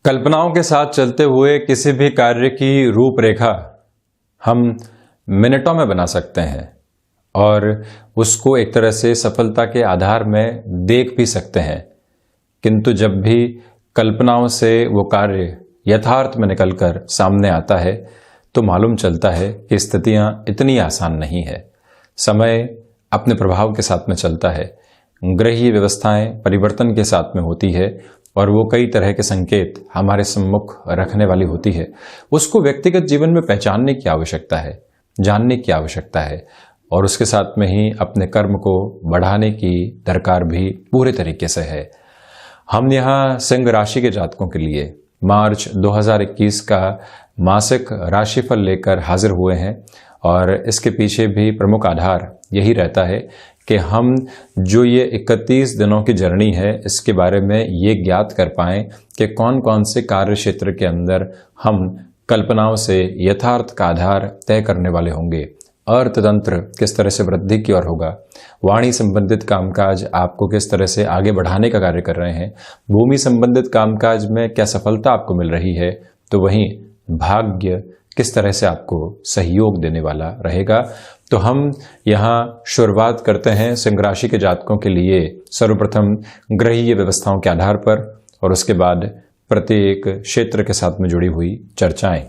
कल्पनाओं के साथ चलते हुए किसी भी कार्य की रूपरेखा हम मिनटों में बना सकते हैं और उसको एक तरह से सफलता के आधार में देख भी सकते हैं। किंतु जब भी कल्पनाओं से वो कार्य यथार्थ में निकलकर सामने आता है तो मालूम चलता है कि स्थितियां इतनी आसान नहीं है। समय अपने प्रभाव के साथ में चलता है, ग्रहीय व्यवस्थाएं परिवर्तन के साथ में होती है और वो कई तरह के संकेत हमारे सम्मुख रखने वाली होती है। उसको व्यक्तिगत जीवन में पहचानने की आवश्यकता है, जानने की आवश्यकता है और उसके साथ में ही अपने कर्म को बढ़ाने की दरकार भी पूरे तरीके से है। हम यहाँ सिंह राशि के जातकों के लिए मार्च 2021 का मासिक राशिफल लेकर हाजिर हुए हैं और इसके पीछे भी प्रमुख आधार यही रहता है कि हम जो ये 31 दिनों की जर्नी है इसके बारे में ये ज्ञात कर पाएं कि कौन कौन से कार्य क्षेत्र के अंदर हम कल्पनाओं से यथार्थ का आधार तय करने वाले होंगे। अर्थतंत्र किस तरह से वृद्धि की ओर होगा, वाणी संबंधित कामकाज आपको किस तरह से आगे बढ़ाने का कार्य कर रहे हैं, भूमि संबंधित कामकाज में क्या सफलता आपको मिल रही है, तो वहीं भाग्य किस तरह से आपको सहयोग देने वाला रहेगा। तो हम यहाँ शुरुआत करते हैं सिंह राशि के जातकों के लिए सर्वप्रथम ग्रहीय व्यवस्थाओं के आधार पर और उसके बाद प्रत्येक क्षेत्र के साथ में जुड़ी हुई चर्चाएं।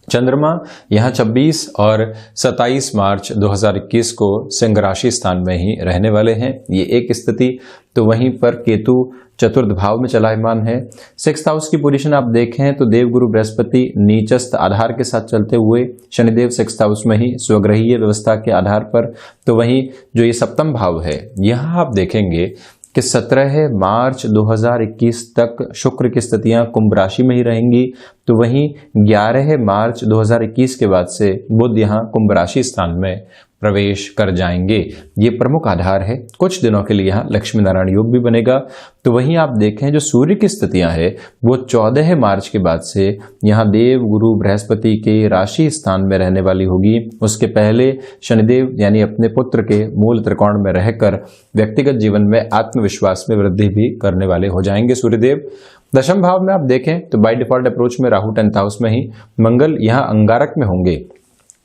चंद्रमा यहाँ 26 और 27 मार्च 2021 को सिंह राशि स्थान में ही रहने वाले हैं, ये एक स्थिति। तो वहीं पर केतु चतुर्थ भाव में चलायमान है। 6th हाउस की पोजीशन आप देखें तो देवगुरु बृहस्पति नीचस्थ आधार के साथ चलते हुए, शनिदेव 6th हाउस में ही स्वग्रहीय व्यवस्था के आधार पर। तो वहीं जो ये सप्तम भाव है यहाँ आप देखेंगे कि 17 मार्च 2021 तक शुक्र की स्थितियां कुंभ राशि में ही रहेंगी। तो वहीं 11 मार्च 2021 के बाद से बुध यहाँ कुंभ राशि स्थान में प्रवेश कर जाएंगे। ये प्रमुख आधार है। कुछ दिनों के लिए यहाँ लक्ष्मी नारायण योग भी बनेगा। तो वहीं आप देखें जो सूर्य की स्थितियां हैं वो 14 मार्च के बाद से यहाँ देव गुरु बृहस्पति के राशि स्थान में रहने वाली होगी। उसके पहले शनिदेव यानी अपने पुत्र के मूल त्रिकोण में रहकर व्यक्तिगत जीवन में आत्मविश्वास में वृद्धि भी करने वाले हो जाएंगे सूर्यदेव। दशम भाव में आप देखें तो बाय डिफॉल्ट अप्रोच में राहु 10th हाउस में ही, मंगल यहाँ अंगारक में होंगे।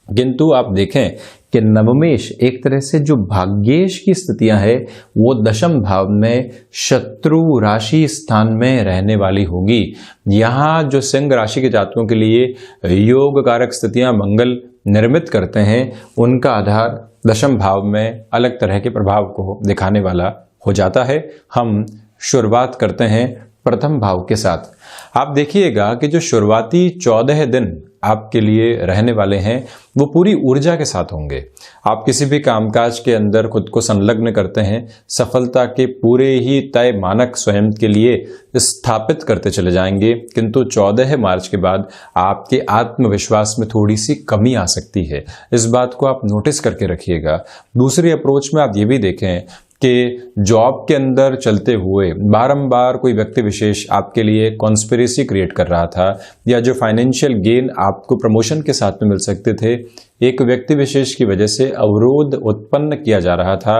किंतु आप देखें कि नवमेश एक तरह से जो भाग्येश की स्थितियां हैं वो दशम भाव में शत्रु राशि स्थान में रहने वाली होगी। यहाँ जो सिंह राशि के जातकों के लिए योग कारक स्थितियां मंगल निर्मित करते हैं उनका आधार दशम भाव में अलग तरह के प्रभाव को दिखाने वाला हो जाता है। हम शुरुआत करते हैं प्रथम भाव के साथ। आप देखिएगा कि जो शुरुआती 14 दिन आपके लिए रहने वाले हैं वो पूरी ऊर्जा के साथ होंगे। आप किसी भी कामकाज के अंदर खुद को संलग्न करते हैं, सफलता के पूरे ही तय मानक स्वयं के लिए स्थापित करते चले जाएंगे। किंतु 14 मार्च के बाद आपके आत्मविश्वास में थोड़ी सी कमी आ सकती है, इस बात को आप नोटिस करके रखिएगा। दूसरी अप्रोच में आप ये भी देखें कि जॉब के अंदर चलते हुए बारंबार कोई व्यक्ति विशेष आपके लिए कॉन्स्पिरेसी क्रिएट कर रहा था या जो फाइनेंशियल गेन आपको प्रमोशन के साथ में मिल सकते थे, एक व्यक्ति विशेष की वजह से अवरोध उत्पन्न किया जा रहा था।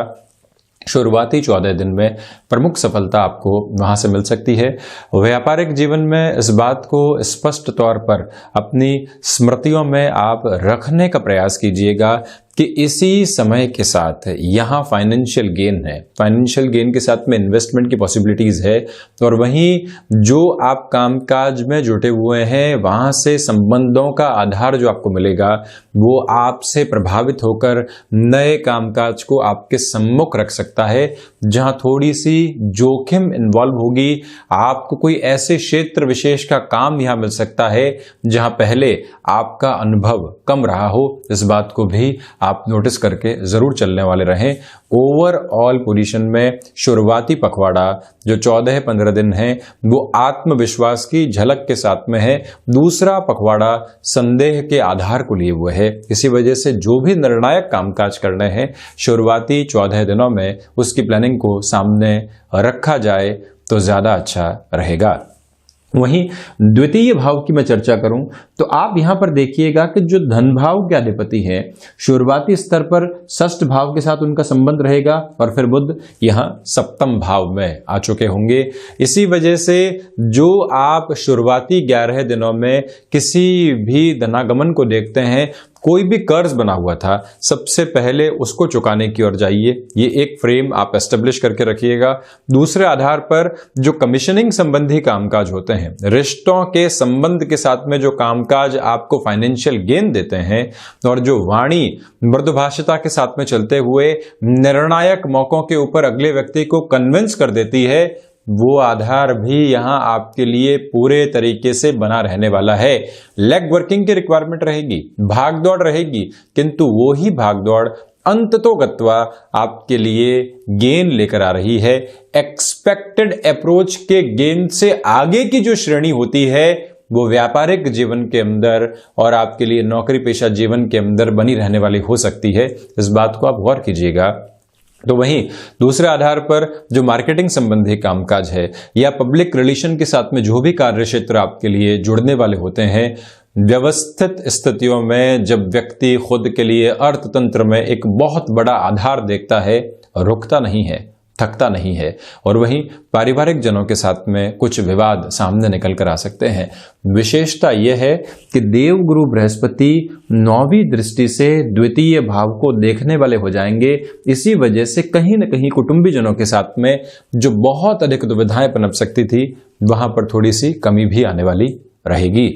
शुरुआती 14 दिन में प्रमुख सफलता आपको वहां से मिल सकती है। व्यापारिक जीवन में इस बात को स्पष्ट तौर पर अपनी स्मृतियों में आप रखने का प्रयास कीजिएगा कि इसी समय के साथ यहाँ फाइनेंशियल गेन है, फाइनेंशियल गेन के साथ में इन्वेस्टमेंट की पॉसिबिलिटीज है और वहीं जो आप कामकाज में जुटे हुए हैं वहां से संबंधों का आधार जो आपको मिलेगा वो आपसे प्रभावित होकर नए कामकाज को आपके सम्मुख रख सकता है जहां थोड़ी सी जोखिम इन्वॉल्व होगी। आपको कोई ऐसे क्षेत्र विशेष का काम यहां मिल सकता है जहां पहले आपका अनुभव कम रहा हो, इस बात को भी आप नोटिस करके जरूर चलने वाले रहें। ओवरऑल पोजीशन में शुरुआती पखवाड़ा जो 14-15 दिन है वो आत्मविश्वास की झलक के साथ में है। दूसरा पखवाड़ा संदेह के आधार को लिए हुए है। इसी वजह से जो भी निर्णायक कामकाज करने हैं शुरुआती 14 दिनों में उसकी प्लानिंग को सामने रखा जाए तो ज्यादा अच्छा रहेगा। वहीं द्वितीय भाव की मैं चर्चा करूं तो आप यहां पर देखिएगा कि जो धन भाव के अधिपति हैं शुरुआती स्तर पर षष्ठ भाव के साथ उनका संबंध रहेगा और फिर बुध यहां सप्तम भाव में आ चुके होंगे। इसी वजह से जो आप शुरुआती 11 दिनों में किसी भी धनागमन को देखते हैं, कोई भी कर्ज बना हुआ था, सबसे पहले उसको चुकाने की ओर जाइए। ये एक फ्रेम आप एस्टेब्लिश करके रखिएगा। दूसरे आधार पर जो कमीशनिंग संबंधी कामकाज होते हैं, रिश्तों के संबंध के साथ में जो कामकाज आपको फाइनेंशियल गेन देते हैं और जो वाणी मृदुभाषिता के साथ में चलते हुए निर्णायक मौकों के ऊपर अगले व्यक्ति को कन्विंस कर देती है, वो आधार भी यहां आपके लिए पूरे तरीके से बना रहने वाला है। लेग वर्किंग की रिक्वायरमेंट रहेगी, भागदौड़ रहेगी, किंतु वो ही भागदौड़ अंततोगत्वा आपके लिए गेन लेकर आ रही है। एक्सपेक्टेड अप्रोच के गेन से आगे की जो श्रेणी होती है वो व्यापारिक जीवन के अंदर और आपके लिए नौकरी पेशा जीवन के अंदर बनी रहने वाली हो सकती है। इस बात को आप गौर कीजिएगा। तो वहीं दूसरे आधार पर जो मार्केटिंग संबंधी कामकाज है या पब्लिक रिलेशन के साथ में जो भी कार्य क्षेत्र आपके लिए जुड़ने वाले होते हैं, व्यवस्थित स्थितियों में जब व्यक्ति खुद के लिए अर्थतंत्र में एक बहुत बड़ा आधार देखता है, रुकता नहीं है, थकता नहीं है। और वहीं पारिवारिक जनों के साथ में कुछ विवाद सामने निकल कर आ सकते हैं। विशेषता यह है कि देवगुरु बृहस्पति 9वीं दृष्टि से द्वितीय भाव को देखने वाले हो जाएंगे। इसी वजह से कहीं न कहीं कुटुंबी जनों के साथ में जो बहुत अधिक दुविधाएं पनप सकती थी, वहां पर थोड़ी सी कमी भी आने वाली रहेगी।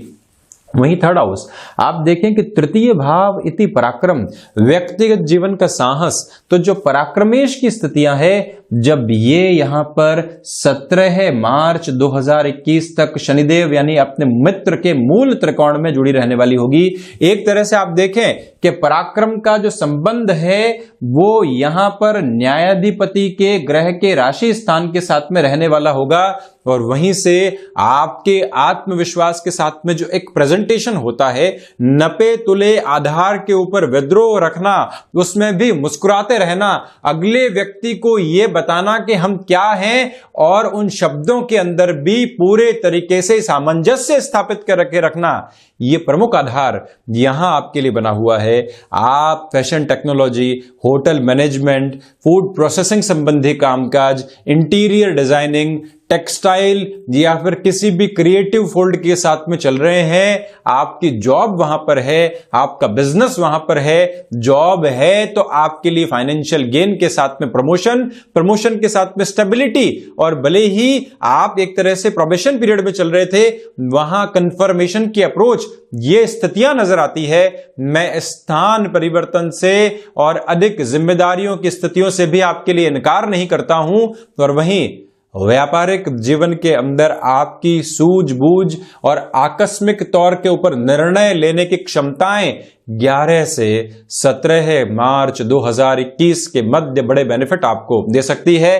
वहीं थर्ड हाउस आप देखें कि तृतीय भाव इति पराक्रम, व्यक्तिगत जीवन का साहस। तो जो पराक्रमेश की स्थितियां हैं, जब ये यहां पर 17 मार्च 2021 तक शनिदेव यानी अपने मित्र के मूल त्रिकोण में जुड़ी रहने वाली होगी। एक तरह से आप देखें कि पराक्रम का जो संबंध है वो यहां पर न्यायाधिपति के ग्रह के राशि स्थान के साथ में रहने वाला होगा। और वहीं से आपके आत्मविश्वास के साथ में जो एक प्रेजेंटेशन होता है, नपे तुले आधार के ऊपर विद्रोह रखना, उसमें भी मुस्कुराते रहना, अगले व्यक्ति को यह बताना कि हम क्या हैं और उन शब्दों के अंदर भी पूरे तरीके से सामंजस्य स्थापित करके रखना, ये प्रमुख आधार यहां आपके लिए बना हुआ है। आप fashion technology, hotel management, food processing संबंधी कामकाज, इंटीरियर डिजाइनिंग, टेक्सटाइल या फिर किसी भी क्रिएटिव फील्ड के साथ में चल रहे हैं, आपकी जॉब वहां पर है, आपका बिजनेस वहां पर है। जॉब है तो आपके लिए फाइनेंशियल गेन के साथ में प्रमोशन के साथ में स्टेबिलिटी, और भले ही आप एक तरह से प्रोबेशन पीरियड में चल रहे थे, वहां कंफर्मेशन की अप्रोच, ये स्थितियां नजर आती है। मैं स्थान परिवर्तन से और अधिक जिम्मेदारियों की स्थितियों से भी आपके लिए इनकार नहीं करता हूं। और वहीं व्यापारिक जीवन के अंदर आपकी सूझबूझ और आकस्मिक तौर के ऊपर निर्णय लेने की क्षमताएं 11 से 17 मार्च 2021 के मध्य बड़े बेनिफिट आपको दे सकती है।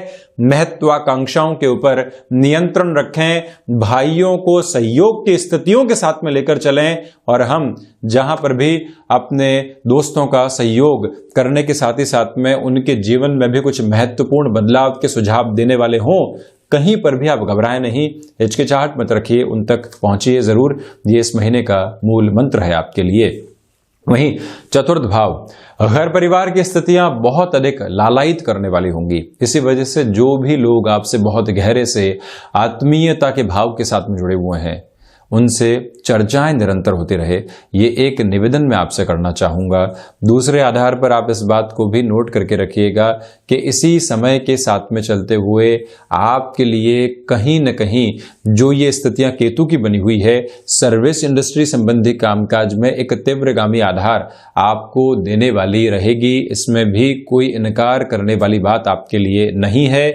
महत्वाकांक्षाओं के ऊपर नियंत्रण रखें, भाइयों को सहयोग की स्थितियों के साथ में लेकर चलें, और हम जहां पर भी अपने दोस्तों का सहयोग करने के साथ ही साथ में उनके जीवन में भी कुछ महत्वपूर्ण बदलाव के सुझाव देने वाले हों, कहीं पर भी आप घबराएं नहीं, हिचकिचाहट मत रखिए, उन तक पहुंचिए जरूर। ये इस महीने का मूल मंत्र है आपके लिए। वहीं चतुर्थ भाव, घर परिवार की स्थितियां बहुत अधिक लालायित करने वाली होंगी। इसी वजह से जो भी लोग आपसे बहुत गहरे से आत्मीयता के भाव के साथ में जुड़े हुए हैं, उनसे चर्चाएं निरंतर होती रहे, ये एक निवेदन मैं आपसे करना चाहूंगा। दूसरे आधार पर आप इस बात को भी नोट करके रखिएगा कि इसी समय के साथ में चलते हुए आपके लिए कहीं न कहीं जो ये स्थितियां केतु की बनी हुई है, सर्विस इंडस्ट्री संबंधी कामकाज में एक तीव्रगामी आधार आपको देने वाली रहेगी। इसमें भी कोई इनकार करने वाली बात आपके लिए नहीं है।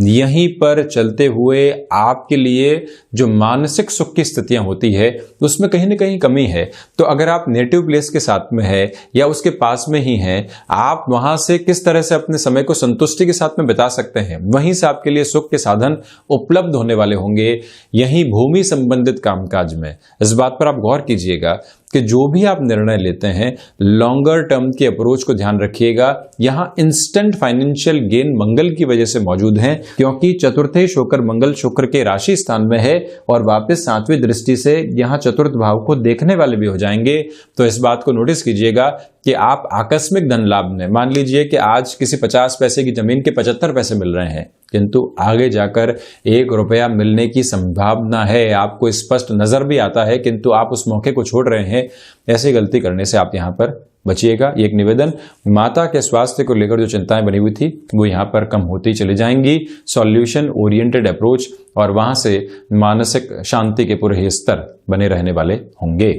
यहीं पर चलते हुए आपके लिए जो मानसिक सुख की स्थितियां होती है, उसमें कहीं ना कहीं कमी है। तो अगर आप नेटिव प्लेस के साथ में है या उसके पास में ही हैं, आप वहां से किस तरह से अपने समय को संतुष्टि के साथ में बिता सकते हैं, वहीं से आपके लिए सुख के साधन उपलब्ध होने वाले होंगे। यहीं भूमि संबंधित कामकाज में इस बात पर आप गौर कीजिएगा कि जो भी आप निर्णय लेते हैं लॉन्गर टर्म की अप्रोच को ध्यान रखिएगा। यहां इंस्टेंट फाइनेंशियल गेन मंगल की वजह से मौजूद है, क्योंकि चतुर्थेश होकर मंगल शुक्र के राशि स्थान में है और वापस 7वीं दृष्टि से यहां चतुर्थ भाव को देखने वाले भी हो जाएंगे। तो इस बात को नोटिस कीजिएगा कि आप आकस्मिक धन लाभ में, मान लीजिए कि आज किसी 50 पैसे की जमीन के 75 पैसे मिल रहे हैं, किंतु आगे जाकर 1 रुपया मिलने की संभावना है, आपको स्पष्ट नजर भी आता है, किंतु आप उस मौके को छोड़ रहे हैं। ऐसी गलती करने से आप यहां पर बचिएगा। एक निवेदन, माता के स्वास्थ्य को लेकर जो चिंताएं बनी हुई थी वो यहां पर कम होती चली जाएंगी। सॉल्यूशन ओरिएंटेड अप्रोच और वहां से मानसिक शांति के पूरे स्तर बने रहने वाले होंगे।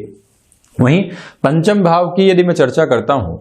वहीं पंचम भाव की यदि मैं चर्चा करता हूं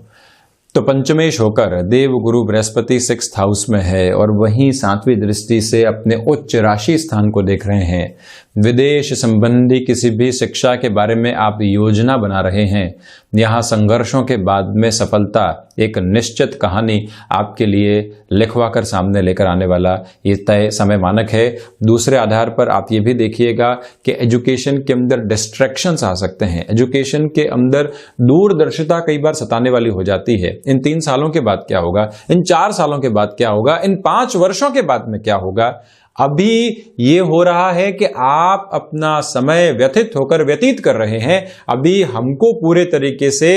तो पंचमेश होकर देव गुरु बृहस्पति 6th हाउस में है और वहीं 7वीं दृष्टि से अपने उच्च राशि स्थान को देख रहे हैं। विदेश संबंधी किसी भी शिक्षा के बारे में आप योजना बना रहे हैं, यहां संघर्षों के बाद में सफलता एक निश्चित कहानी आपके लिए लिखवाकर सामने लेकर आने वाला ये तय समय मानक है। दूसरे आधार पर आप ये भी देखिएगा कि एजुकेशन के अंदर डिस्ट्रैक्शंस आ सकते हैं, एजुकेशन के अंदर दूरदर्शिता कई बार सताने वाली हो जाती है। इन 3 सालों के बाद क्या होगा, इन 4 सालों के बाद क्या होगा, इन 5 वर्षों के बाद में क्या होगा। अभी ये हो रहा है कि आप अपना समय व्यतीत कर रहे हैं। अभी हमको पूरे तरीके से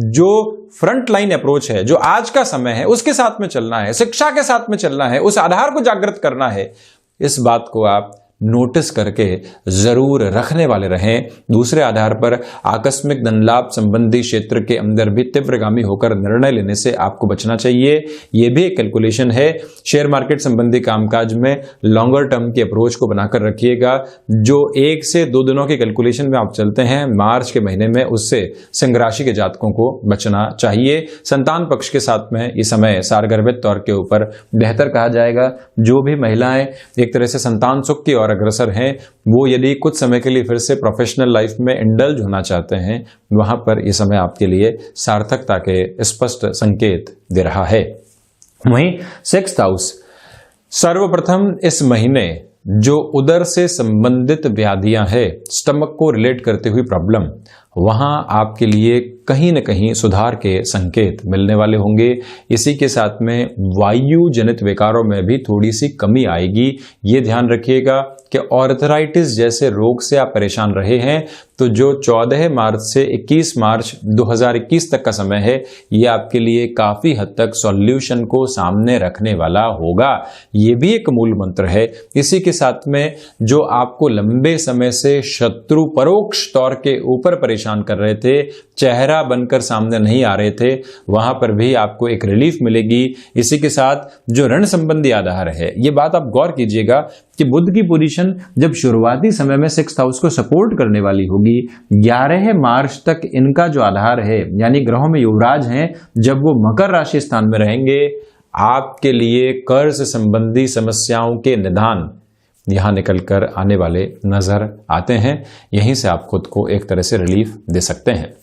जो फ्रंट लाइन अप्रोच है, जो आज का समय है, उसके साथ में चलना है, शिक्षा के साथ में चलना है, उस आधार को जागृत करना है। इस बात को आप नोटिस करके जरूर रखने वाले रहें। दूसरे आधार पर आकस्मिक धन लाभ संबंधी क्षेत्र के अंदर भी तीव्रगामी होकर निर्णय लेने से आपको बचना चाहिए। यह भी एक कैलकुलेशन है। शेयर मार्केट संबंधी कामकाज में लॉन्गर टर्म की अप्रोच को बनाकर रखिएगा। जो 1 से 2 दिनों की कैलकुलेशन में आप चलते हैं मार्च के महीने में, उससे सिंह राशि के जातकों को बचना चाहिए। संतान पक्ष के साथ में इस समय सारगर्भित तौर के ऊपर बेहतर कहा जाएगा। जो भी महिलाएं एक तरह से संतान सुख की और अग्रसर हैं, वो यदि कुछ समय के लिए फिर से प्रोफेशनल लाइफ में इंडल्ज होना चाहते हैं, वहां पर यह समय आपके लिए सार्थकता के स्पष्ट संकेत दे रहा है। वहीं 6th हाउस, सर्वप्रथम इस महीने जो उदर से संबंधित व्याधियां हैं, स्टमक को रिलेट करते हुई प्रॉब्लम, वहां आपके लिए कहीं न कहीं सुधार के संकेत मिलने वाले होंगे। इसी के साथ में वायु जनित विकारों में भी थोड़ी सी कमी आएगी। ये ध्यान रखिएगा कि ऑर्थराइटिस जैसे रोग से आप परेशान रहे हैं तो जो 14 मार्च से 21 मार्च 2021 तक का समय है, ये आपके लिए काफी हद तक सॉल्यूशन को सामने रखने वाला होगा। ये भी एक मूल मंत्र है। इसी के साथ में जो आपको लंबे समय से शत्रु परोक्ष तौर के ऊपर परेशान कर रहे थे, चेहरा बनकर सामने नहीं आ रहे थे, वहां पर भी आपको एक रिलीफ मिलेगी। इसी के साथ जो ऋण संबंधी आधार है, ये बात आप गौर कीजिएगा कि बुध की पोजीशन जब शुरुआती समय में 6th हाउस को सपोर्ट करने वाली होगी, 11 मार्च तक इनका जो आधार है, यानी ग्रहों में युवराज हैं, जब वो मकर राशि स्थान में रहेंगे, आपके लिए कर्ज संबंधी समस्याओं के निदान यहां निकलकर आने वाले नजर आते हैं। यहीं से आप खुद को एक तरह से रिलीफ दे सकते हैं।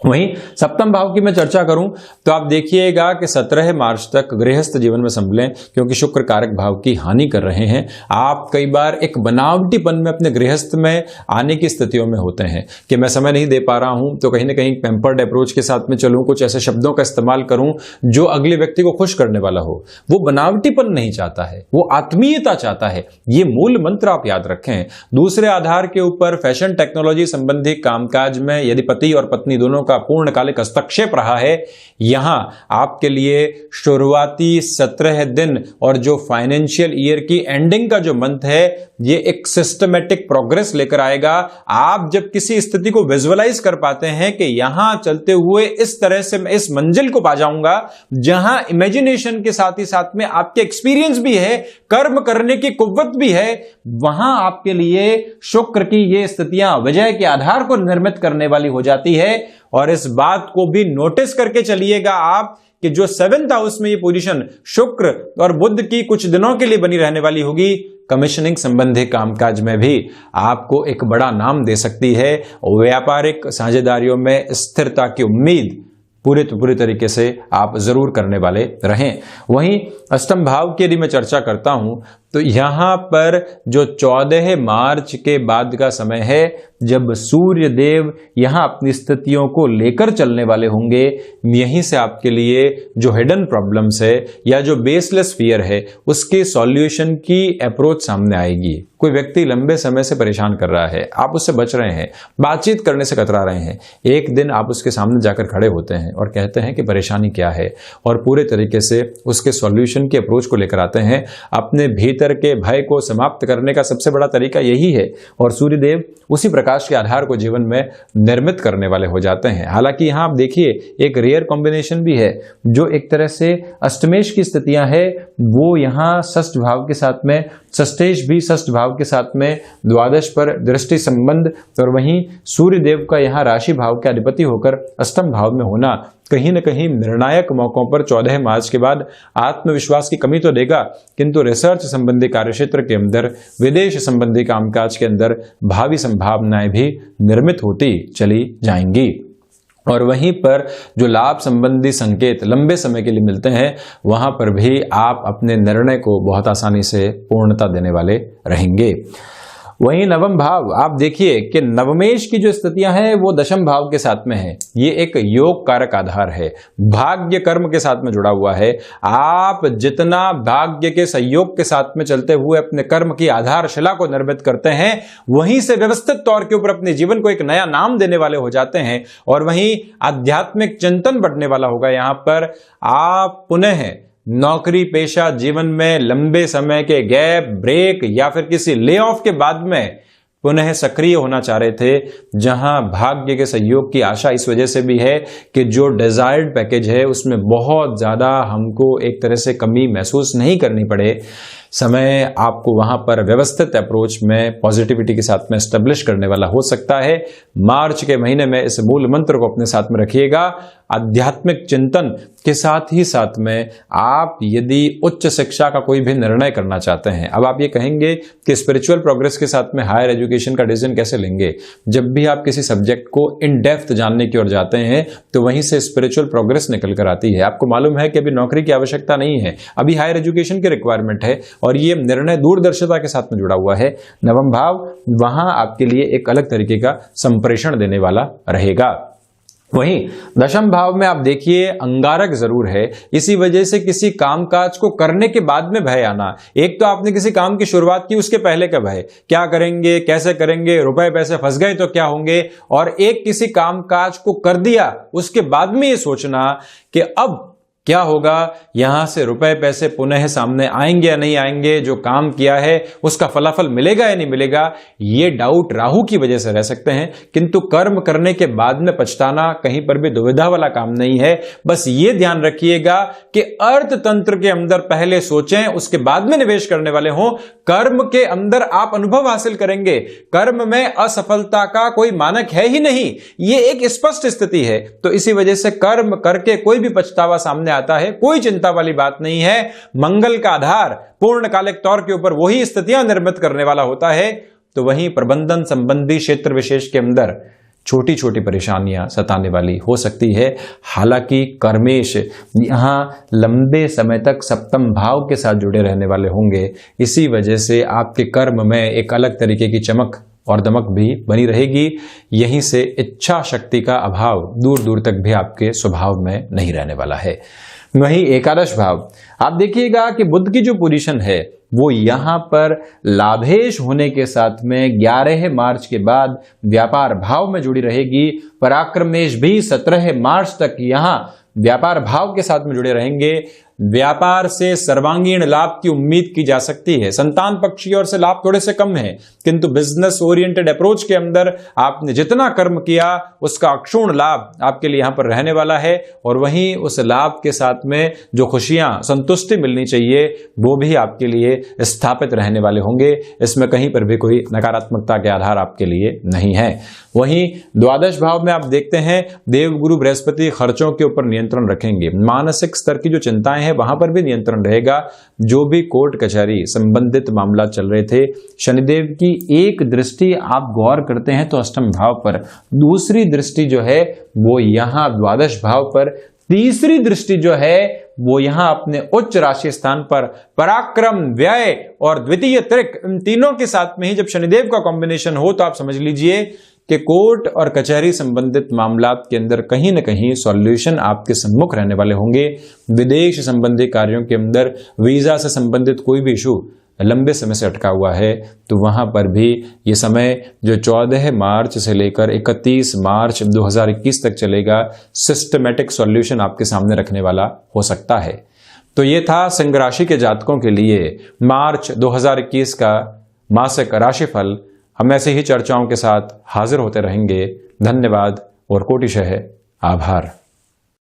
वहीं 7वें भाव की मैं चर्चा करूं तो आप देखिएगा कि 17 मार्च तक गृहस्थ जीवन में संभलें, क्योंकि शुक्र कारक भाव की हानि कर रहे हैं। आप कई बार एक बनावटीपन में अपने गृहस्थ में आने की स्थितियों में होते हैं कि मैं समय नहीं दे पा रहा हूं तो कहीं ना कहीं पैम्पर्ड अप्रोच के साथ में चलूं, कुछ ऐसे शब्दों का इस्तेमाल करूं जो अगले व्यक्ति को खुश करने वाला हो। वो बनावटीपन नहीं चाहता है, वो आत्मीयता चाहता है। ये मूल मंत्र आप याद रखें। दूसरे आधार के ऊपर फैशन टेक्नोलॉजी संबंधी कामकाज में यदि पति और पत्नी दोनों का पूर्णकालिक हस्तक्षेप रहा है, यहां आपके लिए शुरुआती 17 दिन और जो फाइनेंशियल ईयर की एंडिंग का जो मंथ है, ये एक सिस्टमेटिक प्रोग्रेस लेकर आएगा। आप जब किसी स्थिति को विजुअलाइज कर पाते हैं कि यहां चलते हुए इस तरह से मैं इस मंजिल को पा जाऊंगा, जहां इमेजिनेशन के साथ ही साथ में आपके एक्सपीरियंस भी है, कर्म करने की कुव्वत भी है, वहां आपके लिए शुक्र की ये स्थितियां विजय के आधार को निर्मित करने वाली हो जाती है। और इस बात को भी नोटिस करके चलिएगा आप कि जो 7th हाउस में ये पोजीशन शुक्र और बुध की कुछ दिनों के लिए बनी रहने वाली होगी, कमीशनिंग संबंधी कामकाज में भी आपको एक बड़ा नाम दे सकती है। व्यापारिक साझेदारियों में स्थिरता की उम्मीद पूरी तरीके से आप जरूर करने वाले रहें। वहीं अष्टम भाव की यदि मैं चर्चा करता हूं तो यहां पर जो 14 मार्च के बाद का समय है, जब सूर्य देव यहां अपनी स्थितियों को लेकर चलने वाले होंगे, यहीं से आपके लिए जो हिडन प्रॉब्लम्स है या जो बेसलेस फियर है उसके सॉल्यूशन की अप्रोच सामने आएगी। कोई व्यक्ति लंबे समय से परेशान कर रहा है, आप उससे बच रहे हैं, बातचीत करने से कतरा रहे हैं, एक दिन आप उसके सामने जाकर खड़े होते हैं और कहते हैं कि परेशानी क्या है, और पूरे तरीके से उसके सॉल्यूशन की अप्रोच को लेकर आते हैं। अपने भीतर के भय को समाप्त करने का सबसे बड़ा तरीका यही है, और सूर्यदेव उसी प्रकाश के आधार को जीवन में निर्मित करने वाले हो जाते हैं। हालांकि यहां आप देखिए एक रेयर कॉम्बिनेशन भी है, जो एक तरह से अष्टमेश की स्थितियां है, वो यहां षष्ठ भाव के साथ में, षष्ठेश भी षष्ठ भाव के साथ में, द्वादश पर दृष्टि संबंध, और वहीं सूर्य देव का यहां राशि भाव के अधिपति होकर अष्टम भाव में होना कहीं न कहीं निर्णायक मौकों पर 14 मार्च के बाद आत्मविश्वास की कमी तो देगा, किंतु रिसर्च संबंधी कार्यक्षेत्र के अंदर, विदेश संबंधी कामकाज के अंदर भावी संभावनाएं भी निर्मित होती चली जाएंगी। और वहीं पर जो लाभ संबंधी संकेत लंबे समय के लिए मिलते हैं, वहां पर भी आप अपने निर्णय को बहुत आसानी से पूर्णता देने वाले रहेंगे। वहीं नवम भाव, आप देखिए कि नवमेश की जो स्थितियां हैं वो दशम भाव के साथ में है। ये एक योग कारक आधार है, भाग्य कर्म के साथ में जुड़ा हुआ है। आप जितना भाग्य के सहयोग के साथ में चलते हुए अपने कर्म की आधारशिला को निर्मित करते हैं, वहीं से व्यवस्थित तौर के ऊपर अपने जीवन को एक नया नाम देने वाले हो जाते हैं, और वहीं आध्यात्मिक चिंतन बढ़ने वाला होगा। यहां पर आप पुनः नौकरी पेशा जीवन में लंबे समय के गैप, ब्रेक या फिर किसी ले ऑफ के बाद में पुनः सक्रिय होना चाह रहे थे, जहां भाग्य के सहयोग की आशा इस वजह से भी है कि जो डिजायर्ड पैकेज है उसमें बहुत ज्यादा हमको एक तरह से कमी महसूस नहीं करनी पड़े। समय आपको वहां पर व्यवस्थित अप्रोच में पॉजिटिविटी के साथ में एस्टेब्लिश करने वाला हो सकता है। मार्च के महीने में इस मूल मंत्र को अपने साथ में रखिएगा। आध्यात्मिक चिंतन के साथ ही साथ में आप यदि उच्च शिक्षा का कोई भी निर्णय करना चाहते हैं, अब आप ये कहेंगे कि स्पिरिचुअल प्रोग्रेस के साथ में हायर एजुकेशन का डिसीजन कैसे लेंगे। जब भी आप किसी सब्जेक्ट को इन डेप्थ जानने की ओर जाते हैं तो वहीं से स्पिरिचुअल प्रोग्रेस निकल कर आती है। आपको मालूम है कि अभी नौकरी की आवश्यकता नहीं है, अभी हायर एजुकेशन की रिक्वायरमेंट है, और ये निर्णय दूरदर्शिता के साथ में जुड़ा हुआ है। नवम भाव वहां आपके लिए एक अलग तरीके का संप्रेषण देने वाला रहेगा। वहीं दशम भाव में आप देखिए अंगारक जरूर है, इसी वजह से किसी कामकाज को करने के बाद में भय आना। एक तो आपने किसी काम की शुरुआत की, उसके पहले का भय, क्या करेंगे, कैसे करेंगे, रुपए पैसे फंस गए तो क्या होंगे, और एक किसी कामकाज को कर दिया उसके बाद में ये सोचना कि अब क्या होगा, यहां से रुपए पैसे पुनः सामने आएंगे या नहीं आएंगे, जो काम किया है उसका फलाफल मिलेगा या नहीं मिलेगा, ये डाउट राहु की वजह से रह सकते हैं। किंतु कर्म करने के बाद में पछताना कहीं पर भी दुविधा वाला काम नहीं है। बस ये ध्यान रखिएगा कि अर्थतंत्र के अंदर पहले सोचें, उसके बाद में निवेश करने वाले हों। कर्म के अंदर आप अनुभव हासिल करेंगे, कर्म में असफलता का कोई मानक है ही नहीं, ये एक स्पष्ट स्थिति है। तो इसी वजह से कर्म करके कोई भी पछतावा सामने आता है, कोई चिंता वाली बात नहीं है। मंगल का आधार पूर्णकालिक तौर के ऊपर वही स्थितियां निर्मित करने वाला होता है। तो वहीं प्रबंधन संबंधी क्षेत्र विशेष के अंदर छोटी छोटी परेशानियां सताने वाली हो सकती है। हालांकि कर्मेश यहां लंबे समय तक सप्तम भाव के साथ जुड़े रहने वाले होंगे, इसी वजह से आपके कर्म में एक अलग तरीके की चमक और दमक भी बनी रहेगी। यहीं से इच्छा शक्ति का अभाव दूर दूर तक भी आपके स्वभाव में नहीं रहने वाला है। वहीं एकादश भाव, आप देखिएगा कि बुध की जो पोजीशन है वो यहां पर लाभेश होने के साथ में 11 मार्च के बाद व्यापार भाव में जुड़ी रहेगी। पराक्रमेश भी 17 मार्च तक यहां व्यापार भाव के साथ में जुड़े रहेंगे। व्यापार से सर्वांगीण लाभ की उम्मीद की जा सकती है। संतान पक्ष की ओर से लाभ थोड़े से कम है, किंतु बिजनेस ओरिएंटेड अप्रोच के अंदर आपने जितना कर्म किया उसका अक्षुण्ण लाभ आपके लिए यहां पर रहने वाला है। और वहीं उस लाभ के साथ में जो खुशियां, संतुष्टि मिलनी चाहिए, वो भी आपके लिए स्थापित रहने वाले होंगे। इसमें कहीं पर भी कोई नकारात्मकता के आधार आपके लिए नहीं है। वहीं द्वादश भाव में आप देखते हैं देवगुरु बृहस्पति खर्चों के ऊपर नियंत्रण रखेंगे। मानसिक स्तर की जो चिंताएं हैं वहां पर भी नियंत्रण रहेगा। जो भी कोर्ट कचहरी संबंधित मामला चल रहे थे, शनिदेव की एक दृष्टि आप गौर करते हैं तो अष्टम भाव पर, दूसरी दृष्टि जो है वो यहां द्वादश भाव पर, तीसरी दृष्टि जो है वो यहां अपने उच्च राशि स्थान पर पराक्रम, व्यय और द्वितीय त्रिक, इन तीनों के साथ में ही जब शनिदेव का कॉम्बिनेशन हो तो आप समझ लीजिए कि कोर्ट और कचहरी संबंधित मामलात के अंदर कहीं ना कहीं सॉल्यूशन आपके सम्मुख रहने वाले होंगे। विदेश संबंधी कार्यों के अंदर वीजा से संबंधित कोई भी इशू लंबे समय से अटका हुआ है तो वहां पर भी ये समय जो 14 मार्च से लेकर 31 मार्च 2021 तक चलेगा, सिस्टमैटिक सॉल्यूशन आपके सामने रखने वाला हो सकता है। तो ये था सिंह राशि के जातकों के लिए मार्च 2021 का मासिक राशिफल। हम ऐसे ही चर्चाओं के साथ हाजिर होते रहेंगे। धन्यवाद और कोटिशः आभार।